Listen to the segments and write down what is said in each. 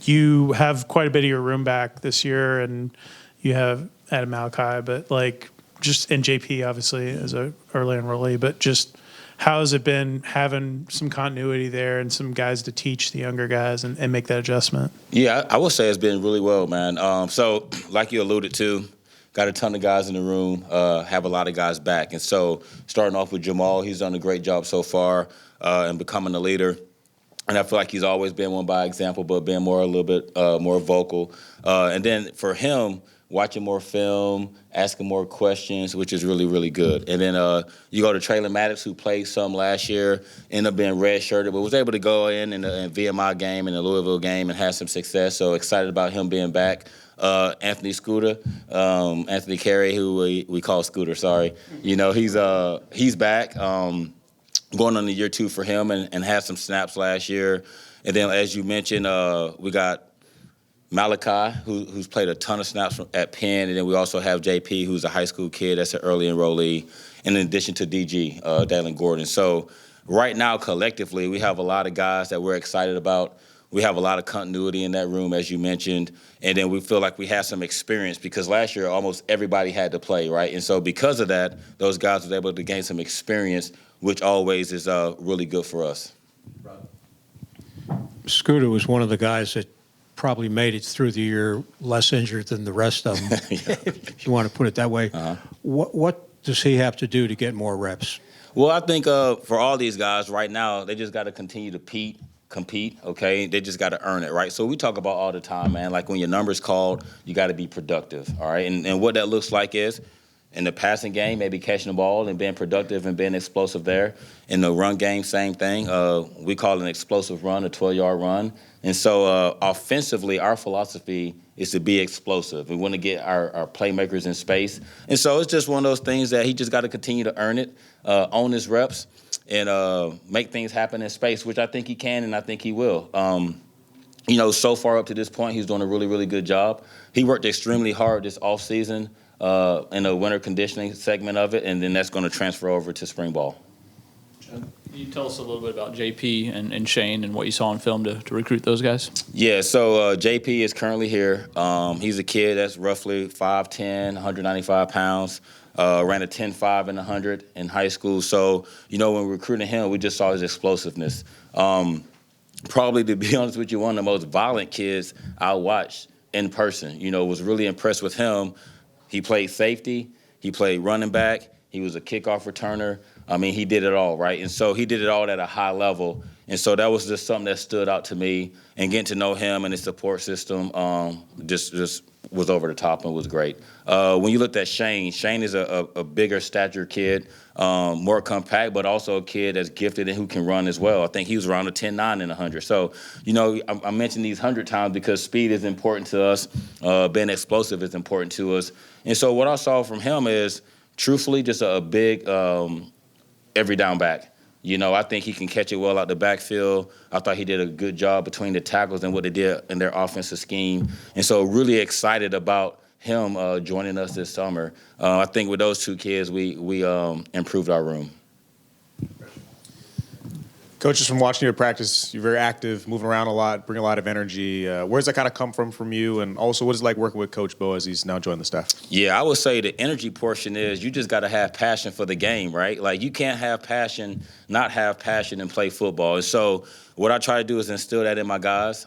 you have quite a bit of your room back this year, and you have Adam Malachi, but like just and JP obviously as a early enrollee, but just how has it been having some continuity there and some guys to teach the younger guys and make that adjustment? Yeah, I would say it's been really well, man. So like you alluded to, got a ton of guys in the room, have a lot of guys back. And so starting off with Jamal, he's done a great job so far in becoming a leader. And I feel like he's always been one by example, but being a little bit more vocal. And then for him, watching more film, asking more questions, which is really, really good. And then you go to Traylon Maddox, who played some last year, ended up being red-shirted, but was able to go in the VMI game and the Louisville game and have some success. So excited about him being back. Anthony Carey, who we call Scooter, sorry. You know, he's back. Going on to year 2 for him and had some snaps last year. And then, as you mentioned, we got Malachi, who's played a ton of snaps at Penn. And then we also have JP, who's a high school kid that's an early enrollee, in addition to DG, Dalen Gordon. So right now, collectively, we have a lot of guys that we're excited about. We have a lot of continuity in that room, as you mentioned. And then we feel like we have some experience because last year almost everybody had to play, right? And so because of that, those guys were able to gain some experience, which always is really good for us. Scooter was one of the guys that probably made it through the year less injured than the rest of them, if you want to put it that way. Uh-huh. What does he have to do to get more reps? Well, I think for all these guys right now, they just got to continue to compete, okay? They just got to earn it, right? So we talk about all the time, man, like when your number's called, you got to be productive, all right? And what that looks like is in the passing game, maybe catching the ball and being productive and being explosive there. In the run game, same thing. We call it an explosive run, a 12-yard run. And so offensively, our philosophy is to be explosive. We want to get our playmakers in space. And so it's just one of those things that he just got to continue to earn it, own his reps, and make things happen in space, which I think he can and I think he will. You know, so far up to this point, he's doing a really, really good job. He worked extremely hard this offseason in the winter conditioning segment of it, and then that's going to transfer over to spring ball. Can you tell us a little bit about JP and Shane and what you saw on film to recruit those guys? Yeah, so JP is currently here. He's a kid that's roughly 5'10", 195 pounds. Ran a 10.5 in 100 in high school. So, you know, when recruiting him, we just saw his explosiveness. Probably, to be honest with you, one of the most violent kids I watched in person. You know, was really impressed with him. He played safety. He played running back. He was a kickoff returner. I mean, he did it all, right? And so he did it all at a high level. And so that was just something that stood out to me. And getting to know him and his support system just was over the top and was great. When you looked at Shane is a bigger stature kid, more compact, but also a kid that's gifted and who can run as well. I think he was around a 10.9 in 100. So, you know, I mentioned these 100 times because speed is important to us. Being explosive is important to us. And so what I saw from him is, truthfully, just a big every down back. You know, I think he can catch it well out the backfield. I thought he did a good job between the tackles and what they did in their offensive scheme. And so really excited about him joining us this summer. I think with those two kids, we improved our room. Coach, just from watching you at practice, you're very active, moving around a lot, bring a lot of energy. Where does that kind of come from you? And also, what is it like working with Coach Bo as he's now joined the staff? Yeah, I would say the energy portion is you just got to have passion for the game, right? Like, you can't have passion, not have passion and play football. And so what I try to do is instill that in my guys.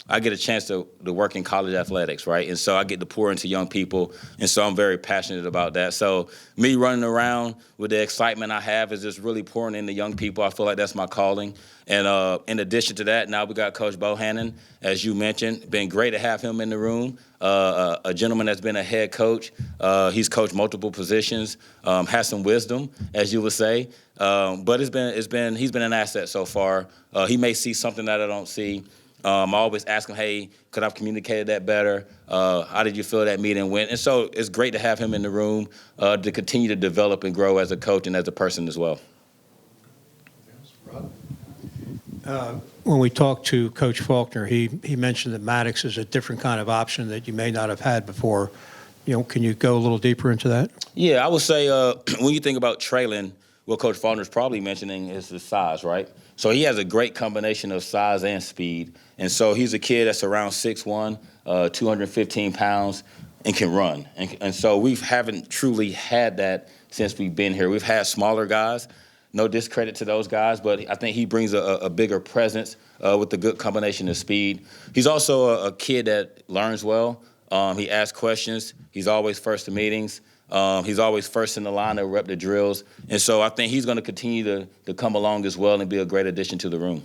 I get a chance to work in college athletics, right? And so I get to pour into young people, and so I'm very passionate about that. So me running around with the excitement I have is just really pouring into young people. I feel like that's my calling. And in addition to that, now we got Coach Bohannon, as you mentioned. Been great to have him in the room. A gentleman that's been a head coach. He's coached multiple positions, has some wisdom, as you would say. But he's been an asset so far. He may see something that I don't see. I always ask him, hey, could I have communicated that better? How did you feel that meeting went? And so it's great to have him in the room to continue to develop and grow as a coach and as a person as well. When we talked to Coach Faulkner, he mentioned that Maddox is a different kind of option that you may not have had before. You know, can you go a little deeper into that? Yeah, I would say when you think about Traylon, what Coach Faulkner is probably mentioning is the size, right? So he has a great combination of size and speed. And so he's a kid that's around 6'1", 215 pounds, and can run. And so we haven't truly had that since we've been here. We've had smaller guys. No discredit to those guys, but I think he brings a bigger presence with a good combination of speed. He's also a kid that learns well. He asks questions. He's always first to meetings. He's always first in the line to rep the drills. And so I think he's going to continue to come along as well and be a great addition to the room.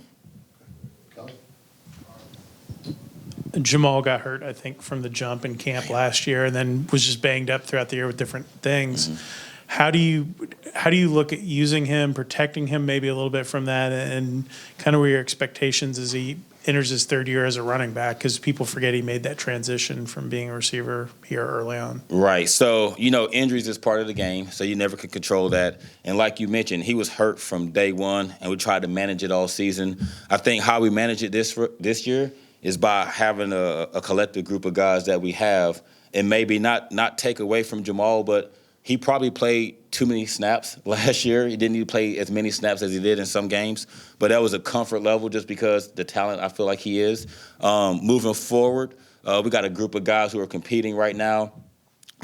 Jamal got hurt, I think, from the jump in camp last year, and then was just banged up throughout the year with different things. Mm-hmm. How do you look at using him, protecting him maybe a little bit from that, and kind of what are your expectations as he enters his third year as a running back? Because people forget he made that transition from being a receiver here early on. Right. So, injuries is part of the game, so you never can control that. And like you mentioned, he was hurt from day one, and we tried to manage it all season. I think how we manage it this year is by having a collective group of guys that we have, and maybe not take away from Jamal, but he probably played too many snaps last year. He didn't need to play as many snaps as he did in some games, but that was a comfort level just because the talent I feel like he is. Moving forward, we got a group of guys who are competing right now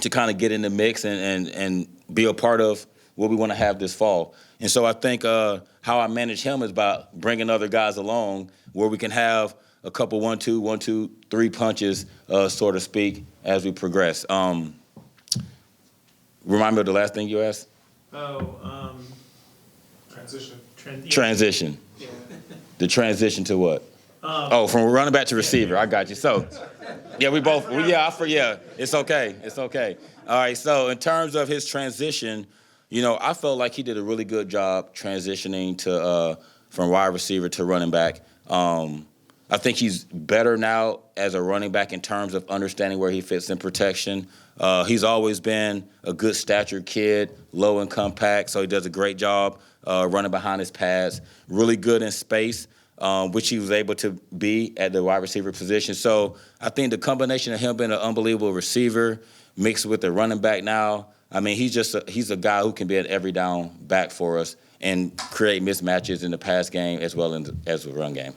to kind of get in the mix and be a part of what we want to have this fall. And so I think how I manage him is by bringing other guys along where we can have a couple 1-2, 3 punches, so to speak, as we progress. Remind me of the last thing you asked? Transition. Transition. Yeah. The transition to what? From running back to receiver. I got you. So, yeah, it's okay. It's okay. All right, so in terms of his transition, I felt like he did a really good job transitioning to from wide receiver to running back. I think he's better now as a running back in terms of understanding where he fits in protection. He's always been a good statured kid, low and compact, so he does a great job running behind his pads. Really good in space, which he was able to be at the wide receiver position. So I think the combination of him being an unbelievable receiver mixed with the running back now, I mean, he's a guy who can be an every down back for us and create mismatches in the pass game as well as the run game.